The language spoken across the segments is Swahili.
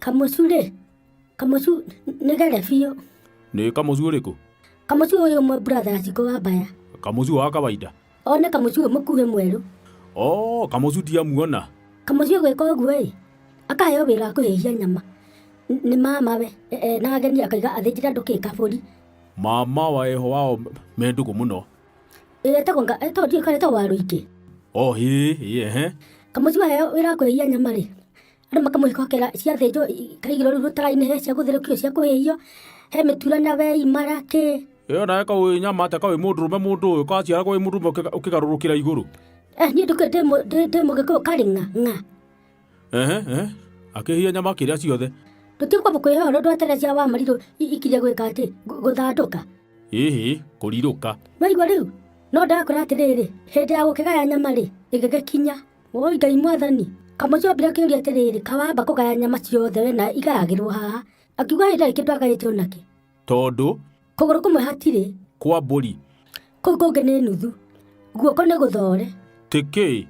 Kamucure. Kamucu nĩgere biũ. Nĩ kamucu ũrĩkũ? Kamucu ũyũ mwe brother aciko wa baya. Kamucu wa kawaida. One kamucu mũkuhĩ mwerũ. Kamucu ndiamuona. Kamucu gwĩka ũguo ĩ. Akaheo wĩra kũhĩhia nyama. Nĩ mama we na ageni akaiga athĩnjĩra ndũkĩka bũri. Mama wa eho wao mendugu mũno. Etagwo ndiĩ kareta waru ingĩ. Hĩ. Kamucu aheo wĩra kũhĩhia nyama rĩ. Andũ makamũhĩkokera ciathĩnjwo kaigĩrwo rĩu rũtara-inĩ he cia gũtherũkio cia kũhĩhio. He mĩtura na wei marake. Na eka wĩ nyama ateka wĩ mũndũrũme mũndũ ũyũ kaciaragwo wĩ mũndũrũme ũkĩgarũrũkĩra igũrũ. Niĩ ndĩ mũgĩkũyũ karĩ ng'a. Akĩhia nyama kĩrĩa ciothe. Tũtikwamba kwĩhoa ũndũ atere cia Wamarirũ ikire gwĩka atĩ gũthandũka. Kũrirũka. Maigua rĩu no ndakora atĩrĩrĩ hĩndĩ ya gũkĩgaya nyama rĩ ĩgĩgĩkinya. Woi Ngai Mwathani. Kamucu ambire kĩũria atĩrĩrĩ kawamba kũgaya nyama ciothe we na igayagĩrwo haha. Akiuga hĩndĩ arĩ kĩndũ agayĩte onakĩ. Tondũ kũgũrũ kũmwe hatirĩ. Kwa mbũri. Kũu kũngĩ nĩ nuthu. Guoko nĩ gũthore. Tĩkĩ.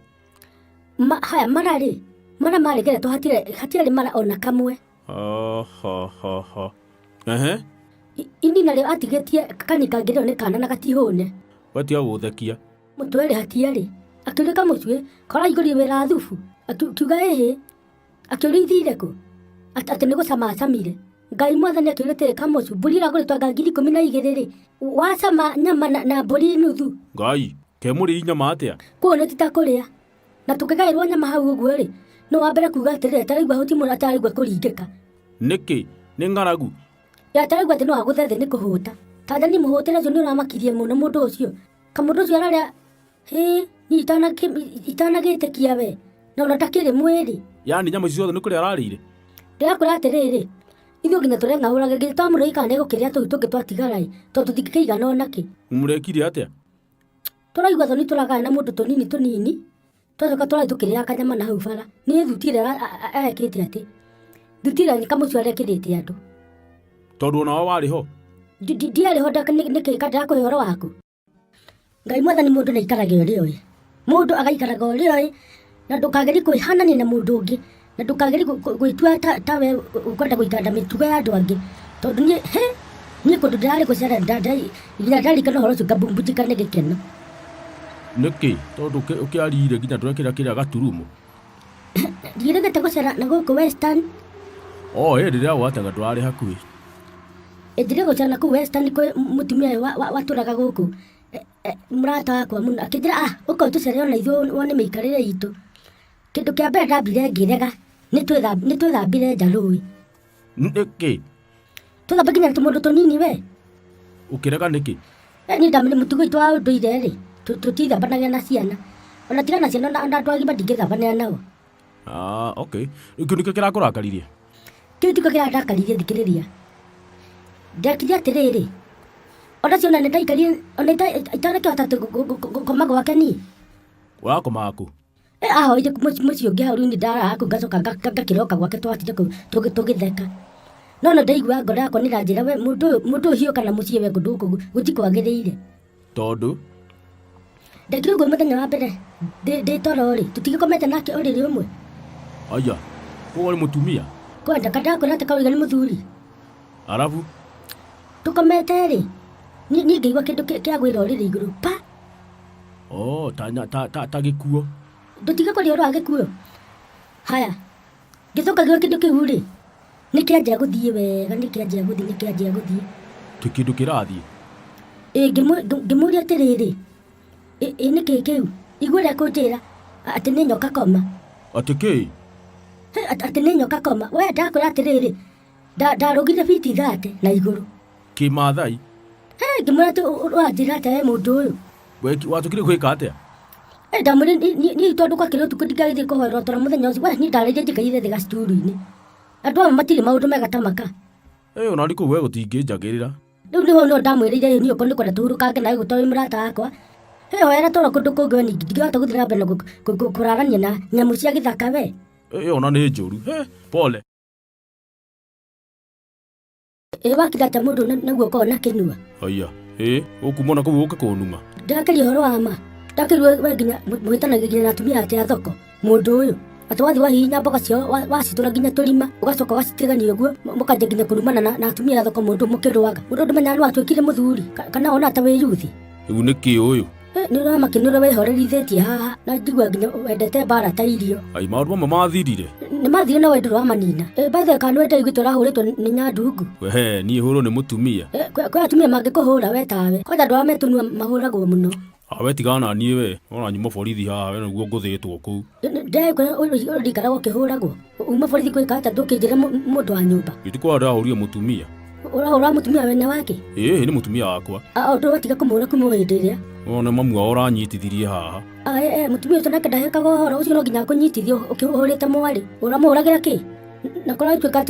Haya mararĩ. Mara marĩgeretwo hatirĩ mara ona kamwe. Ini narĩo atigĩtie kanika ngĩrĩo nĩ kana na gatihũne. Watia gũthekia. Mũtwe rĩ hatiarĩ. Akĩũria Kamucu kora igũrĩ wĩra thubu. Akiuga akĩũria ithire kũ. Atĩ nĩ gũcamacamire. Ngai Mwathani akĩũria atĩrĩ Kamucu mbũri ĩragũrĩtwo anga 12,000 rĩ. Wacama nyama na mbũri nuthu. Ngai kemũrĩ nyama atĩa. Kuona ti ta kũrĩa. Na tũkĩgaĩrwo nyama hau ũguo rĩ. No wambere kuga atĩrĩrĩ ataraigua huti mũno ataraigua kũringĩka. Nĩkĩ nĩ ng'aragu. Ataraigua atĩ no agũthe thĩ nĩ kũhũta. Tanzania mũhũtĩre ũcio nĩ ũramakirie mũno mũndũ ũcio. Kamũndũ ũcio ararĩa itanagĩtĩkia we. Na ona ndakĩrĩ mwĩrĩ. Yani nyama icio ciothe nĩ kũrĩa ararĩire. Ndĩrakũra atĩrĩrĩ. Ithuĩ nginya tũreng'aũraga githĩ twamũrĩi kana egũkĩrĩa tũu tũngĩ twatigara tondũ tũtingĩkĩigana onakĩ. Mũrekire atĩa? Tũraigua thoni tũragaya na mũndũ tũnini. Twacoka tũrathi tũkĩrĩa kanyama na hau bara. Nĩ thutire arekĩte atĩ. Thutire Kamucu arekĩrĩte andũ. Tondũ onao warĩ ho. Ndiarĩ ho nĩkĩ ndakũhe ũhoro waku. Ngai Mwathani mũndũ nĩaikaraga ũrĩa oĩ. Mũndũ agaikaraga ũrĩa oĩ na ndũkagerie kwĩhanania na mũndũ ũngĩ. Na ndũkagerie gwĩtua ta we ũkwenda gũikanda mĩtugo ya andũ angĩ. Tondũ niĩ kũndũ ndĩrarĩ gũcera nginya ndarikana ũhoro ũcio ngambunjĩka nĩ gĩkeno. Nĩkĩ tondũ ũkĩarire nginya ndũrekĩra kĩrĩa gaturumu. Ndiregete gũcera na gũkũ Western. Rĩrĩa gwatanga ndwarĩ hakuhĩ. Ndire gũcera na kũu Western kwĩ mũtumia watũraga gũkũ. Mũrata wakwa mũno akĩnjĩra ũkau tũcere ona ithuĩ wone mĩikarĩre itũ. Kĩndũ kĩa mbere ndambire ngĩrega nĩ twĩthambire nja rũĩ. Nĩkĩ? Tũthamba nginya tũmũndũ tũnini we. Ũkĩrega nĩkĩ? Niĩ ndamenya mũtugo witũ wa ũndũire rĩ tũtithambanagia na ciana. Ona tiga na ciana na andũ agima ndingĩthambanĩra nao. Kĩu nĩkĩo kĩrakũrakaririe? Kĩu tikio kĩrandakaririe thikĩrĩria. Ndekire atĩrĩrĩ. Ona ciana nĩ ndaikarire ona itanakĩhota gũkoma gwake niĩ. Wakoma kũ? Ahoire mũciĩ ũngĩ hau rĩu nĩ ndaraga kũu ngacoka ngakĩroka gwake twatinde kũu tũgĩtheka. No ndaigua ngoro yakwa nĩ ĩranjĩra we mũndũ ũcio kana mũciĩ we kũndũ gũkũ gũtikwagĩrĩire. Tondũ? Ndekire ũguo mũthenya wa mbere ndĩ toro rĩ tũtigĩkomete nake ũrĩrĩ ũmwe. Aya, koguo nĩ mũtumia? Kwenda ndakwĩra atĩ kauga nĩ mũthuri. Arabu? Tũkomete rĩ niĩ ngĩigua kĩndũ kĩagwĩra ũrĩrĩ igũrũ pa. Ta gĩkuo. Ndũtigakũria ũhoro wa gĩkuo. Haya ngĩcoka ngĩigua kĩndũ kĩu rĩ nĩkĩanjia gũthiĩ wega nĩkĩanjia gũthiĩ. Ti kĩndũ kĩrathiĩ? Ngĩmũria atĩrĩrĩ nĩkĩ kĩu igua ũrĩa kũnjĩra atĩ nĩ nyoka koma. Atĩ kĩ? Atĩ nĩ nyoka koma. We ndakwĩra atĩrĩrĩ ndarũgire biti 30 na igũrũ. Kĩmathai? Ngĩmwĩra atĩ ũranjĩra atĩa we mũndũ ũyũ. Watũkire gwĩka atĩa? Ndamwĩra niĩ tondũ kwakĩrĩ ũtukũ ndingagĩthiĩ kũhoerwo toro mũthenya ũcio. We niĩ ndarĩire njĩkaire thĩ gacituru-inĩ. Andũ aya matirĩ maũndũ mega ta maka. Ona rĩ kũu we gũtingĩnjagĩrĩra. Rĩu nĩho ndamwĩrĩire niĩ okorwo nĩ kwenda tũhurũkange nawe gũtwarwo mũrata wakwa. Hoera toro kũndũ kũngĩ we ningĩ ndingĩhota gũthiĩ na mbere kũrarania na nyamũ cia gĩthaka we. Ona nĩ njũru. Pole. Wakira atĩa mũndũ naguo ũkorwo na kĩnua. Aya, ũkuma na kũu ũke kũnuma. Ndakĩria ũhoro wa ma. Ndakĩrua we nginya mũhĩtanagia na atumia ake a thoko. Mũndũ ũyũ. atwathi wa hinya mboga cio wacitura nginya turima ugacoka wacitigania guo mukaje nginya kurumana na atumia thoko mundu mukirwaga mundu menya no atwikire muthuri kana ona ta we yuthi igu niki uyu ni ro makinura wehorerithitie haha na njigua nginya wendete bara ta irio ai maundu mamwe mathirire ni mathire na wendu wa manina bathe kana wenda igwitu rahuritwo ni nyandungu we ni huru ni mutumia kwa atumia mangikuhura we tawe kwa ndu ametunua mahuragwo muno awe tigana ni we ona nyuma borithi haha we niguo nguthitwo ku ndai kwa urikara gukihuragwo uma borithi kwika ata ndukinjira mundu wa nyumba itikwa ndahuria mutumia ura mutumia wene wake ni mutumia wakwa ndu watiga kumura kumwindiria ona mamu ao uranyitithirie haha mutumia ucio nake ndahekaga uhoro ucio no nginya kunyitithio ukihurite mwari uramuhuragira ki na kuratuika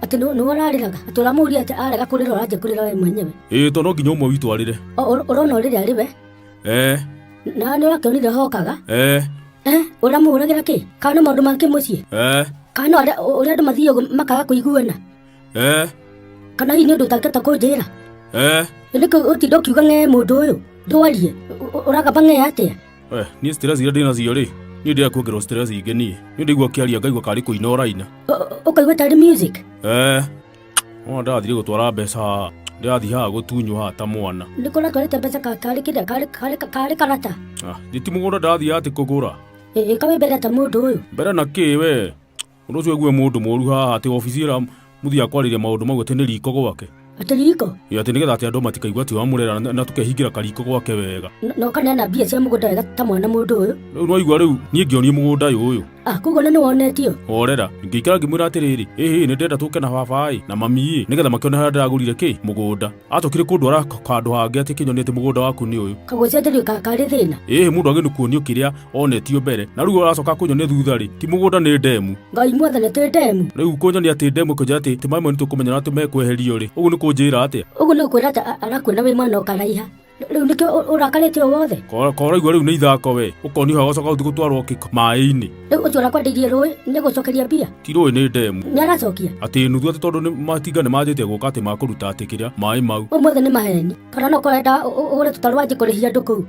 ati no arariraga ati uramuria ati arega kurira uranje kurira we mwenyewe to no nginya umwe witwarire urona urire ari we na ni wakionire hokaga uramuhuragira ki kana maundu make mucii kana uria andu mathiaga makaga kuiguana kana hii ni undu utangihota kunjira niko utinda ukiuga ng'e mundu uyu ndwarie uragamba ng'e atia ni stress iria ndinacio ri ni ndia kuongerwo stress ingi ni ndigua kiaria ngaigua kari kuina uraina ukaigua tari music ona ndathire gutwara mbeca ndathi haha gutunywo haha ta mwana ndikora twarite mbeca kari kiria kari karata ti mugunda ndathi ati kugura kawe mbere ta mundu uyu mbere na ki we undu ucio gwe mundu moru haha ati ofici ira muthia kwariria maundu mau ati ni riko gwake ati riko ati nigetha ati andu matikaigua ati wamurera na tukehingira kariko gwake wega no kana na mbia cia mugunda wega ta mwana mundu uyu riu no igua riu nie ngionie mugunda uyu kuguo ni wonetio orera ngikara ngimwira atiriri ni ndenda tuke na babai na mami nigetha makiona haria ndagurire ki mugunda atokire kundwara kandu hangi ati kinyoni ati mugunda waku ni uyu kagucia ndirio kari thina mundu agendu kuonio kiria onetio mbere na riu aracoka kunyonia thutha ri ti mugunda ni ndemu ngai mwathane ti ndemu riu kunyonia ati ndemu kuja ati ti maimwe ni tukumenyana ati mekweherio ri uguo ni kunjira atia uguo ni kwira ati arakwena we mwana ukaraiha riu nikio urakarite wothe kora igua riu ni ithako we ukonio hagocoka uthi gutwarwo mai-ini riu ucio urakwendirie rui ni gucokeria mbia ti rui ni ndemu ni aracokia ati nuthu ati tondu ni matinga ni manjite guka ati makuruta ati kiria mai mau mothe ni maheni kana no kurenda ugure tutarwaje kurihia andu kuu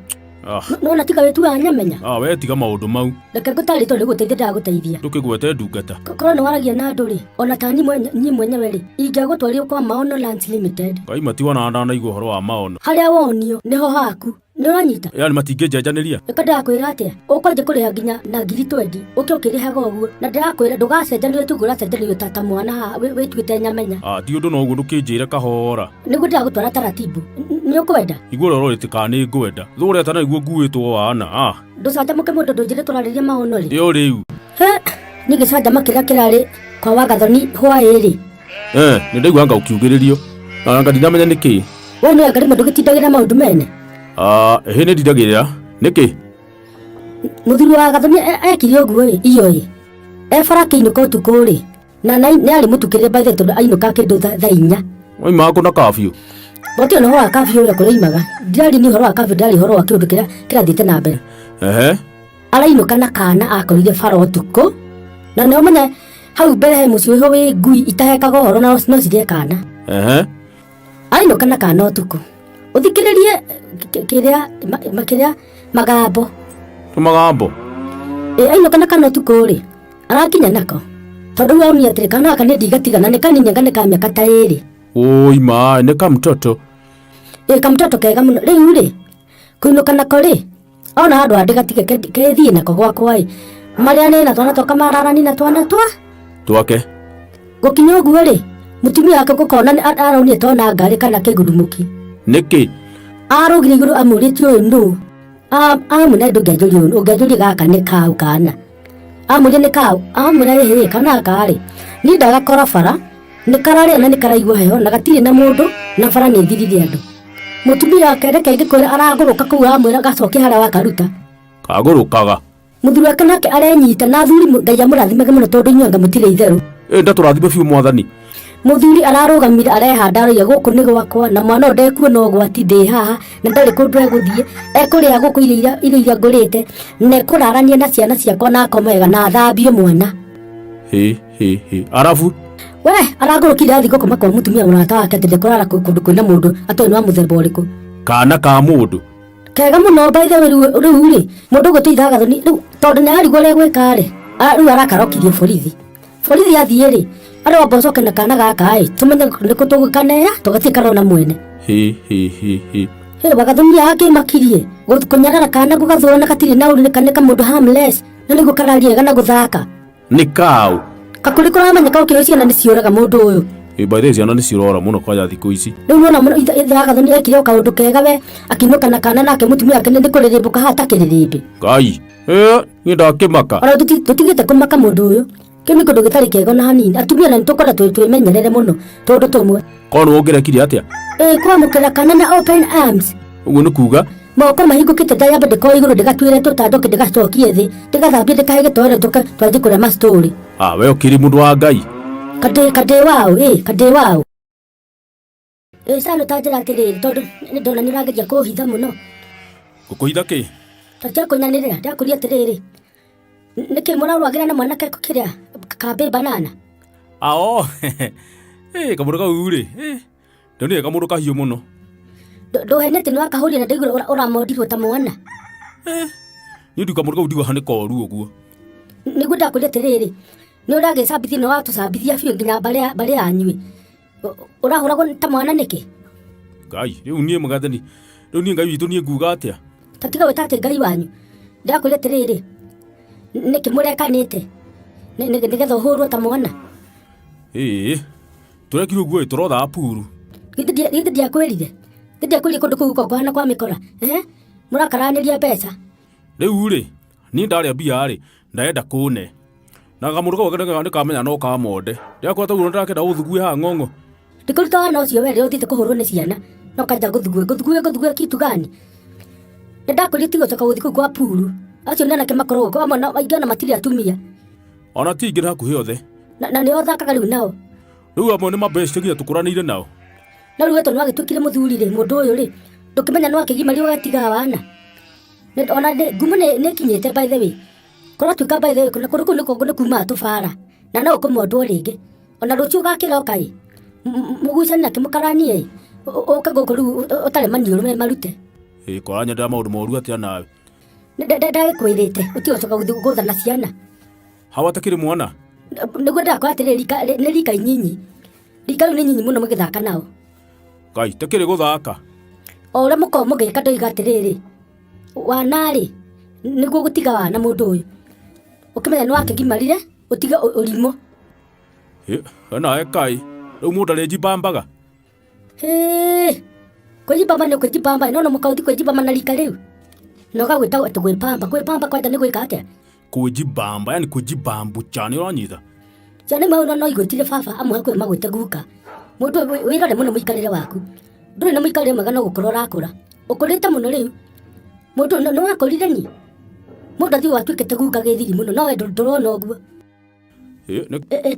no na tiga wetu anyamenya we tiga maundu mau reke ngutarĩtwo nĩ gũteithia ndaguteithia ndukigwete ndungata korwo nĩ waragia na andũ rĩ ona ta nyi mwenyewe rĩ ingĩagũtwario kwa Maono Lands Limited ngai matiwana naigua ũhoro wa maono harĩa wonio nĩho haku nĩ ũranyita yani matingĩnjenjanĩria reka ndakwĩra atĩa ũkwanjia kũrĩha nginya na 20,000 ũke ũkĩrĩhaga ũguo na ndĩrakwĩra ndũgacenjanĩrio tu ũracenjanĩrio ta mwana haha wĩtuĩte nyamenya ti ũndũ no ũguo ndũkĩnjĩre kahora nĩguo ndĩragũtwara taratibu nĩ ũkwenda igua ũrĩa ũrorĩte kana nĩ ngwenda thũgũrĩa ta naiguo nguĩtwo wana ndũcanjamũke mũndũ ndũnjĩre tũrarĩria maono rĩ ĩyo rĩu nĩ gĩcanjama kĩrĩa kĩrarĩ kwa Wagathoni hwaĩ-rĩ nĩ ndaigua anga ũkiugĩrĩrio na anga ndinamenya nĩkĩ we nĩ anga rĩmwe ndũgĩtindagĩra maũndũ mene nĩ ndindagĩrĩra nĩkĩ mũthuri wa Wagathoni ekire ũguo-rĩ iyo-ĩ bara kĩinũka ũtukũ-rĩ na nĩ arĩ mũtukĩrĩre mbaithe tondũ ainũka kĩndũ thaa 4 waimaga kũ na kabiũ gũtirĩ na ũhoro wa kabiũ ũrĩa kũrĩimaga ndirari nĩ ũhoro wa kabiũ ndirari ũhoro wa kĩũndũ kĩrĩa kĩrathiĩte na mbere arainũka na kana akorire bara ũtukũ na nĩ ũmenye hau mbere he mũciĩ ũyũ wĩ ngui itahekaga ũhoro no cirĩe kana ainũka na kana ũtukũ ũthikĩrĩrie kĩrĩa magambo ainũka na kana ũtukũ-rĩ arakinya nako tondũ wonire atĩrĩ kana aka nĩ ndigatigana nĩ kanini anga nĩ ka mĩaka ta 2 ma nĩ kamtoto kamtoto kega mũno rĩu-rĩ kũinũka nako-rĩ ona handũ handĩ gatige kethiĩ nako gwakwa-ĩ marĩa nĩ na twana twoka mararani na twana twake gũkinya ũguo-rĩ mũtumia wake gũkona aronire tona ngarĩ kana kĩgurumũki nĩkĩ arũgire igũrũ amũrĩtie ũyũ nũ amwĩra ndũngĩanjũria gaka nĩ kau kana amwĩra nĩ kau amwĩra kana karĩ niĩ ndagakora bara nĩ kararĩa na nĩ karaigua heho na gatirĩ na mũndũ na bara nĩ thirire andũ mũtumia wake reke ngĩkwĩra aragũrũka kũu amwĩra gacoke harĩa wakaruta kagũrũkaga mũthuri wake nake arenyita na thuri Ngai amũrathimage mũno tondũ inyuothe mũtirĩ itherũ ndatũrathime biũ mwathani mũthuri ararũgamire arehanda aroiga gũkũ nĩ gwakwa na mwana ndekuona ũgwati ndĩ haha na ndarĩ kũndũ egũthiĩ ekũrĩa gũkũ irio iria ngũrĩte na ekũrarania na ciana ciakwa na akomega na athambie mwana arabu we aragũrũkire athi gũkoma kwa mũtumia mũrata wake atĩ ndekũrara kũndũ kwĩna mũndũ atoĩ nĩ wa mũthemba ũrĩkũ kana ka mũndũ kega mũno by the way rĩu-rĩ mũndũ gũteitha Wagathoni rĩu tondũ nĩ arigwo ũrĩa gwĩka-rĩ Rĩu arakarokirie borithi. Borithi athiĩ rĩ, arĩ mbocoke na kana gaka tumenye nĩkũ tũgũkaneya tũgathiĩ karona mwene. Bagathumia akĩmakirie kũnyarara kana gũgathũra gatirĩ na ũrĩ kaneka mũndũ harmless na nĩguo kararia na gũthaka. Nĩ kaũ kakũrĩ kũramenyeka ũkĩoya ciana nĩciũraga mũndũ ũyũ. By the way, ciana nĩcirora mũno kwaja thikũ ici. Rĩu nĩwona mũno Gathoni ekire kaũndũ kega we akĩinũka na kana nake mũtumia wake nĩkũrĩrĩmbũka haha takĩrĩrĩmbĩ. Ngai niĩ ndakĩmaka. Ona tũtigĩte kũmaka mũndũ ũyũ. Kĩu nĩ kũndũ gĩtarĩ kĩega na hanini. Atumia na nĩtũkorwo twĩmenyerere mũno tondũ tũmwe. Kono wongerekire atĩa? Kwamũkĩra kana na open arms. Ũguo nĩ kuga moko mahingũkĩte ndayambe ndĩkorwo igũrũ ndĩgatuĩre tũtandũke ndĩgacokie thĩ ndĩgathambie ndĩkahe gĩtore twanjie kũrĩa mastori. We ũkĩrĩ mũndũ wa Ngai. Kadĩ wao. Stano tanjĩra atĩrĩrĩ tondũ nĩndona nĩũrageria kũhitha mũno. Gũkũhitha kĩ? Tatia kũnyanĩrĩra ndakũria atĩrĩrĩ. Nĩkĩ mũrarwagĩra na mwanake kĩrĩa kambĩ banana? Kamũndũ kau rĩ ndonire kamũndũ kahiũ mũno. Ndũhenete nĩwakahũria na ndaigua ũramondirwo ta mwana. Niĩ ndiuga kamũndũ kau ndiuga nĩ koru ũguo. Nĩguo ndakũria atĩrĩrĩ nĩũragĩcambithia na watũcambithia biũ nginya mbarĩ yanyuĩ. Ũrahũragwo ta mwana nĩkĩ? Ngai rĩu niĩ mũgathani rĩu niĩ Ngai witũ niĩ nguga atĩa? Tatiga wĩtate Ngai wanyu. Ndakũria atĩrĩrĩ nĩkĩ mũrekanĩte nĩgetha ũhũrwo ta mwana? Tũrekire ũguo tũrothaga puru. Githĩ ndiakwĩrire kũndũ kũu kũhana kwa mĩkora mũrakaranĩria mbeca. Rĩu rĩ niĩ ndarĩa mbia rĩ ndarenda kũne na kamũndũ kau nĩkamenya no kamonde ndakora taguo ndakenda gũthugue haha ng'ong'o. Ndikũruta wana ũcio we rĩrĩa ũthiĩte kũhũrwo nĩ ciana no kanja gũthugue kitu gani? Ndakũria tiga ũcoka gũthiĩ kũu kwa puru acio nĩ anake makoragwo kwa amwe aingĩ ona matirĩ atumia. Ona ti ingĩ hakuhĩ othe. Na nĩo thakaga rĩu nao. Rĩu amwe nĩ mabesti nginya tũkũranĩire nao. Na rĩu nĩ wagĩtuĩkire mũthuri rĩ mũndũ ũyũ rĩ ndũkĩmenya nĩ wakĩgimario ũgatiga wana. Ona ngumo nĩkinyĩte by the way. Kũratuĩka by the way kũndũ kũu nĩkuo nĩkuumaga tũbara na no ũkũmondwo rĩngĩ. Ona rũciũ ũgakĩroka ĩ mũgucani nake mũkaranie ũka gũkũ rĩu ũtarĩ maniũrũ marute. Kwaranyendera maũndũ moru atĩa nawe? Ndagĩkwĩrĩte ũtiga ũcoka gũthana ciana. Hawa atakĩrĩ mwana? Nĩguo ndakora atĩrĩrĩ nĩ rika inyinyi. Rika rĩu nĩ nyinyi mũno mũgĩthaka nao. Ngai takĩrĩ gũthaka. O ũrĩa mũkoragwo mũgĩka ndoiga atĩrĩrĩ wanarĩ nĩguo gũtiga wana mũndũ ũyũ. Ũkĩmenya nĩ wakĩgimarire ũtiga ũrimũ. Nawe Kai rĩu mũndũ arĩnjimbambaga. Kwĩnjimbamba nĩ kwĩnjimbamba no mũkaũthi kwĩnjimbamba na rika rĩu. No gagwĩta atĩ gwĩpamba kwanja nĩ gwĩka atĩa? Kũnjimbamba yani kũnjimbambucha nĩ ũranyita. Ciana imwe no igwĩtire baba amwe kwĩ magwĩte guka. Mũndũ wĩrore mũno mũikarĩre waku. Ndũrĩ na mũikarĩre mwega no gũkorwo ũrakũra. Ũkũrĩte mũno rĩu. Mũndũ nĩ wakũrire ni. Mũndũ athiĩ watuĩkĩte guka gĩthiri mũno no we ndũrona ũguo.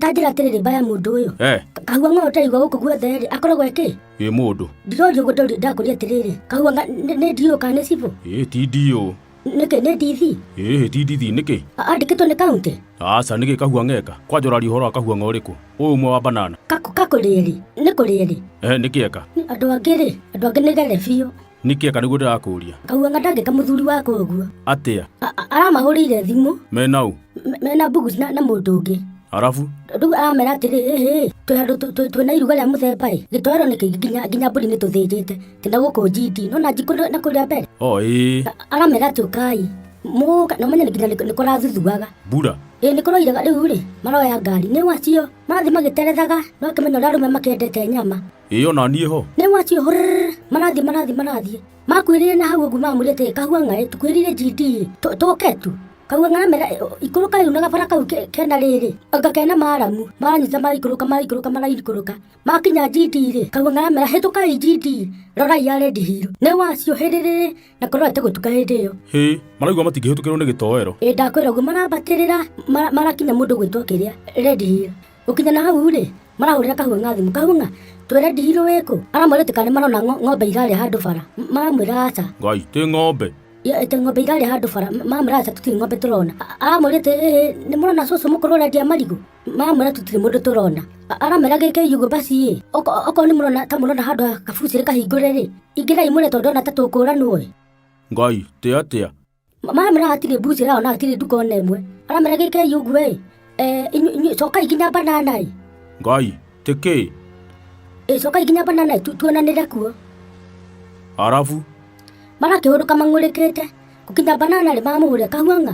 Tanjĩra atĩrĩrĩ mbaya mũndũ ũyũ. Kahua ng'o ũtaigua gũkũ guothe rĩ akoragwo ekĩ? Mũndũ. Ndirorio ũguo ndakũria atĩrĩrĩ kahua nĩ ndio kana nĩ cibũ? Ti ndio. Nĩkĩ nĩ ndithi? Ti ndithi nĩkĩ? Andĩkĩtwo nĩ kaũntĩ? Aca nĩkĩ kahua ng'eka kwanja ũraria ũhoro wa kahua ng'o ũrĩkũ ũyũ ũmwe wa banana? Kakũrĩrĩ nĩ kũrĩrĩ? Nĩkĩeka. Andũ angĩ nĩ gere biũ. Nĩkĩeka nĩguo ndĩrakũria. Kahua ndangĩka mũthuri wako ũguo. Atĩa? Aramahũrĩire thimũ. Mena ũ? Mena Bugus na mũndũ ũngĩ. Arabu? Rĩu aramera atĩrĩ twĩ handũ twĩna iruga rĩa mũthemba gĩtwarĩro nĩ nginya mbũri nĩ tũthĩnjĩte tina gũkũ GD no na njikũ na kũrĩa mbere. Aramera atĩ ũkai mũka na ũmenye nginya nĩ kũrathuthuaga. Mbura? Nĩ kũroiraga rĩu rĩ maroya ngari nĩ wacio marathiĩ magĩterethaga no akĩmenya ũrĩa arũme makĩendete nyama. Ona niĩ ho? Nĩ wacio marathiĩ makwĩrire na hau ũguo mamũrĩte kahua ng'aĩ tũkwĩrire GD tũke tu. Kahua ng'amera ikũrũka rĩu na gabara kau kena rĩrĩ anga kena maramu maranyita maraikũrũka makinya GD rĩ kahua ng'amera hĩtũkai GD rorai ya Red Hill nĩ wacio hĩrĩrĩ na kũrorete gũtuka hĩndĩ ĩyo. Maraigua matingĩhĩtũkĩrwo nĩ gĩtoero. Ndakwĩra ũguo marabatĩrĩra marakinya mũndũ gwĩtwo kĩrĩa Red Hill ũkinya na hau rĩ marahũrĩra kahua ng'a thimũ kahua ng'a twĩ Red Hill wĩkũ aramwĩrĩte kana marona ng'ombe irarĩa handũ bara maramwĩra aca. Ngai tĩ ng'ombe. Ete ng'ombe irarĩa handũ bara mamwĩra aca tũtirĩ ng'ombe tũrona. Aramwĩrĩte nĩ mũrona cũcũ mũkũrũ ũrendia marigũ mamwĩra tũtirĩ mũndũ tũrona. Aramwĩra gĩkĩ yugo basi okorwo nĩ mũrona ta mũrona handũ kabucĩrĩ kahingũre rĩ ingĩrai mũre tondũ ona ta tũkũranwo. Ngai tĩ atĩa? Mamwĩra hatirĩ mbucĩra ona hatirĩ nduka ona ĩmwe Aramera gike yugwe. Soka ikinya banana. Ngai, teke. Soka ikinya banana tuonanire kuo. Arafu Marakĩhũrũka mang'ũrĩkĩte gũkinya banana rĩ mamuhũrĩa kahuanga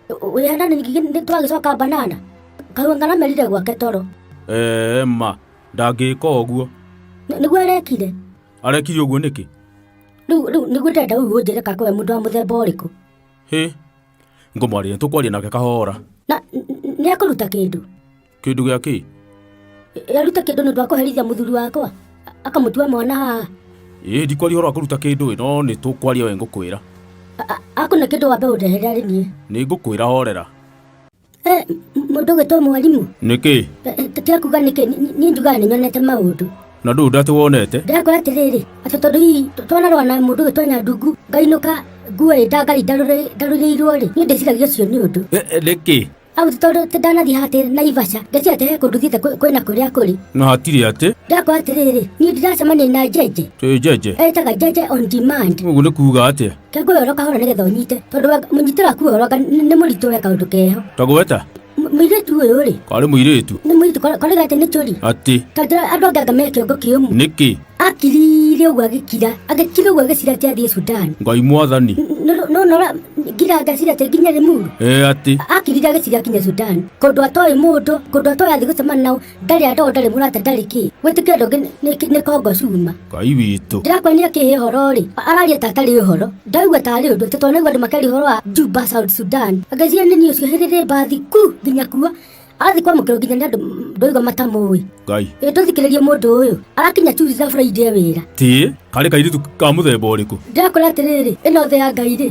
wĩhana nĩ twagĩcoka banana kahuanga namerire gwake toro ma ndangĩka ũguo nĩguo arekire ũguo nĩkĩ rĩu nĩguo ndenda ũnjĩre kakwe mũndũ wa mũthemba ũrĩkũ ngũmwarĩria tũkwaria nake kahora na nĩekũruta kĩndũ gĩa kĩ aruta kĩndũ nĩ ũndũ wa kũherithia mũthuri wakwa akamũtua mwana haha ndikwaria ũhoro wa kũruta kĩndũ no nĩ tũkwaria we ngũkwĩra akũna kĩndũ wambe ũndehere arĩ niĩ nĩ ngũkwĩra horera mũndũ ũgĩtwo Mwalimu nĩkĩ tekuga nĩkĩ niĩ njugaga nĩnyonete maũndũ na ndũĩ ndatĩ wonete ndĩrakora atĩrĩrĩ atĩ tondũ hihi twanarũa na mũndũ ũgĩtwo Nyandungu ngainũka nguo ndangari ndarũrĩirwo rĩ niĩ ndĩciragia ũcio nĩ ũndũ nĩkĩ au tondũ ndanathiĩ hatĩ Naivasha ndĩcia atĩ he kũndũ thiĩte kwĩna kũrĩa kũrĩ na hatirĩ atĩ ndĩrakora atĩrĩrĩ niĩ ndiracemania na JEJE JEJE etaga JEJE on demand ũguo nĩ kuuga atĩa kengũĩ ũhoro kahora nĩgetha ũnyite tondũ mũnyitĩra waku ũhoro nĩ mũritũ weka ũndũ keho tagweta mũirĩtu ũyũ rĩ karĩ mũirĩtu nĩ mũirĩtu korĩga atĩ nĩ tũri atĩ tondũ andũ angĩ anga me kĩongo kĩũmu nĩkĩ akirire ũguo agĩkira ũguo agĩcira atĩ athiĩ Sudan Ngai mwathani nora ngira ngacira atĩ nginya rĩ muru atĩ akirire agĩcira akinya Sudan kũndũ atoĩ mũndũ kũndũ atoĩ athiĩ gũcemania nao ndarĩ andũ ndarĩ mũrata ndarĩ kĩ gwĩtĩkia andũ angĩ nĩ kongo cuma Ngai witũ ndĩrakwonia kĩhĩ ũhoro rĩ araria ta atarĩ ũhoro ndaigua tarĩ ũndũ tondũ andũ makĩaria ũhoro wa Juba South Sudan agĩcira nĩ ũcio hĩrĩrĩ mbathi ku nginya kuo athi kwamũkĩrwo nginya nĩ andũ ndoiga matamũĩ Ngai tũthikĩrĩrie mũndũ ũyũ arakinya Tuesday Friday wĩra karĩ kairĩtu ka mũthemba ũrĩkũ ndĩrakora atĩrĩrĩ ĩno thĩ ya Ngai rĩ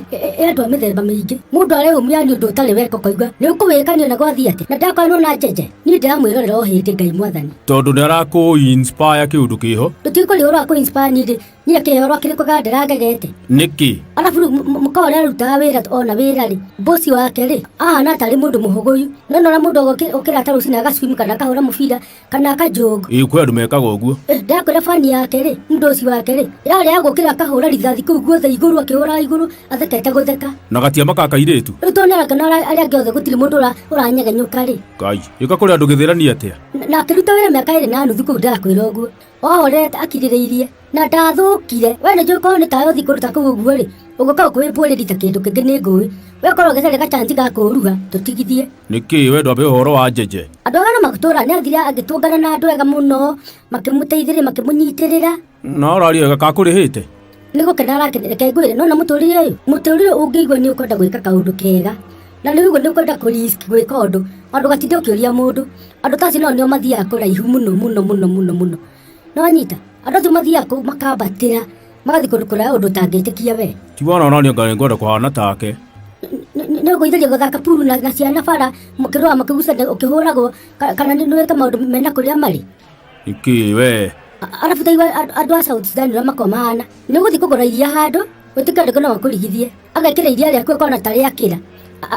andũ a mĩthemba mĩingĩ mũndũ areyũmia nĩ ũndũ ũtarĩ weka ũkaigua nĩ ũkũwĩkania na gwathiĩ atĩ na ndakora na JEJE niĩ ndĩramwĩrorera o hĩndĩ Ngai mwathani tondũ nĩ arakũ-inspire kĩũndũ kĩho tũtikũrĩ ũhoro wa kũ-inspire niĩ niĩ kĩhoro kĩrĩkũ ga ndĩragegete nĩkĩ arabu mũkawa ũrĩa arutaga wĩra ona wĩra rĩ bosi wake rĩ ahana tarĩ mũndũ mũhũgũyu no nora mũndũ ũkĩra ta rũcinĩ agacwim kana akahũra mũbira kana akajoga kwĩ andũ mekaga ũguo ndakwĩra fani yake rĩ mũdosi wake rĩ yarĩ agũkĩra akahũra rithathi kũu guothe igũrũ akĩhũra igũrũ athekete gũtheka na gatiama ka kairĩtu rĩu tonera kana arĩa angĩ othe gũtirĩ mũndũ ũranyegenyũka rĩ Ngai ĩka kũrĩ andũ gĩthĩrani atĩa na akĩruta wĩra mĩaka 2 na nuthu kũu ndakwĩra ũguo ohorete akirĩrĩirie na ndathũkire we nĩ njũĩ korwo nĩ tayo thi kũruta kũu ũguo rĩ ũgũkorwo kwĩmbũrĩrita kĩndũ kĩngĩ nĩ ngũĩ we korwo gĩcarĩ gachanji ga kũruga tũtigithie nĩkĩ we ndwambe ũhoro wa JEJE andũ agana magũtũra nĩ athire agĩtũngana na andũ ega mũno makĩmũteithĩrĩria makĩmũnyitĩrĩra na ũraria wega kakũrĩhĩte nĩ gũkena arakenere ngwĩre no na mũtũrĩre ũngĩigua nĩ ũkwenda gwĩka kaũndũ kega na nĩ ũguo nĩ ũkwenda kũrisk gwĩka ũndũ andũ gatinde ũkĩũria mũndũ andũ taci nao nĩo mathiaga kũraihu mũno no anyita andũ acio mathiaga kũu makambatĩra magathiĩ kũndũ kũraya ũndũ ũtangĩtĩkia we ti wona onania ngai ngwenda kũhana take nĩ ũgũithĩria gũthaka puru na ciana bara mũkĩrũa makĩgucania ũkĩhũragwo kana nĩ wĩka maũndũ mena kũrĩa marĩ nĩkĩ we arabu taigua andũ a South Sudan ũrĩa makomahana nĩ ũgũthiĩ kũgũra iria handũ gwĩtĩkia andũ no makũrigithie agekĩra iria rĩaku ĩkona tarĩ akĩra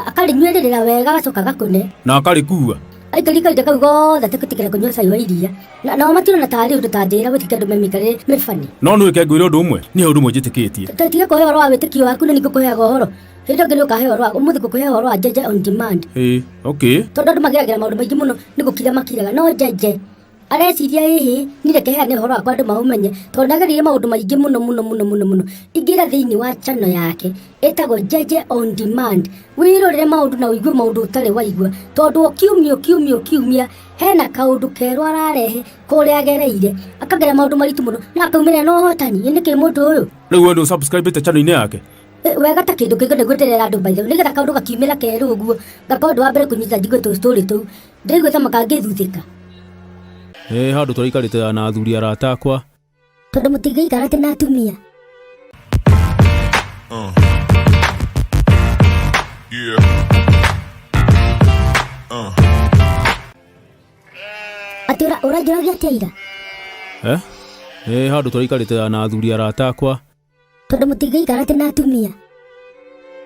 akarĩnyuĩrĩrĩra wega agacoka agakũne na akarĩkua aikari kahinda kau gothe ategũtĩkĩra kũnyua cai wa iria nao matirona tarĩ ũndũ ta ndĩra gwĩtĩkia andũ memĩikarĩre mĩbani no nĩ wĩke ngwĩre ũndũ ũmwe nĩ ũndũ ũmwe njĩtĩkĩtie tiga kũhe ũhoro wa wĩtĩkio waku na nĩ ngũkũheaga ũhoro hĩndĩ ĩngĩ nĩ ũkahe ũhoro ũmũthĩ ngũkũhe ũhoro wa JEJE on demand tondũ andũ mageragĩra maũndũ maingĩ mũno nĩ gũkira makiraga no JEJE areciria ĩhĩ nĩ reke heane ũhoro wakwa andũ maũmenye tondũ nĩagereire maũndũ maingĩ mũno ingĩra thĩinĩ wa channel yake ĩtagwo JEJE on demand wĩrorere maũndũ na ũigue maũndũ ũtarĩ waigua tondũ kiumia hena kaũndũ kerũ ararehe kũrĩa agereire akagera maũndũ maritũ mũno na akaumĩrĩra na ũhotani nĩkĩ mũndũ ũyũ rĩu wendo subscribe channel-inĩ yake wega ta kĩndũ kĩngĩ nĩ gwĩterera andũ baitha nĩgetha kaũndũ gakiumĩra kerũ ũguo gakorwo ũndũ wa mbere kũnyita njigua tũstory tũu ndaigua ta makangĩthuthĩka handũ tũraikarĩte na athuri arata akwa tondũ mũtingĩikara atĩ na atumia atĩ ũranjũragia atĩa ira handũ tũraikarĩte na athuri arata akwa tondũ mũtingĩikara atĩ na atumia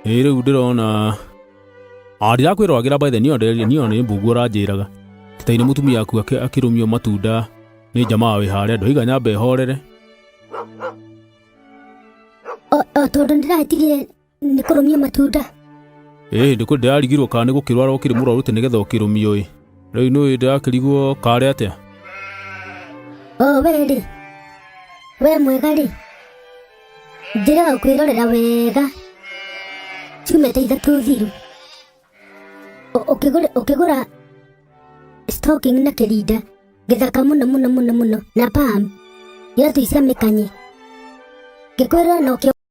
rĩu ndĩrona ndirakwĩroragĩra by the niyo nĩ mbungu ũranjĩraga tainĩ mũtumia aku akĩrũmio matunda nĩ jamaa wĩ harĩa ndũiga nyambe horere tondũ ndĩrahĩtirie nĩ kũrũmio matunda ndiko ndirarigirwo kana nĩ gũkĩrwara ũkĩrĩ mũrwaru tĩ nĩgetha ũkĩrũmio ĩ rĩu nĩ ndirakĩrigwo karĩ atĩa we rĩ we mwega rĩ ndĩrega kwĩrorera wega ciumĩte ithatũ thiru ũkĩgũra stocking na kĩrinda gĩthaka mũno na pam iratũ icia mĩkanye ngĩkwĩra no kĩo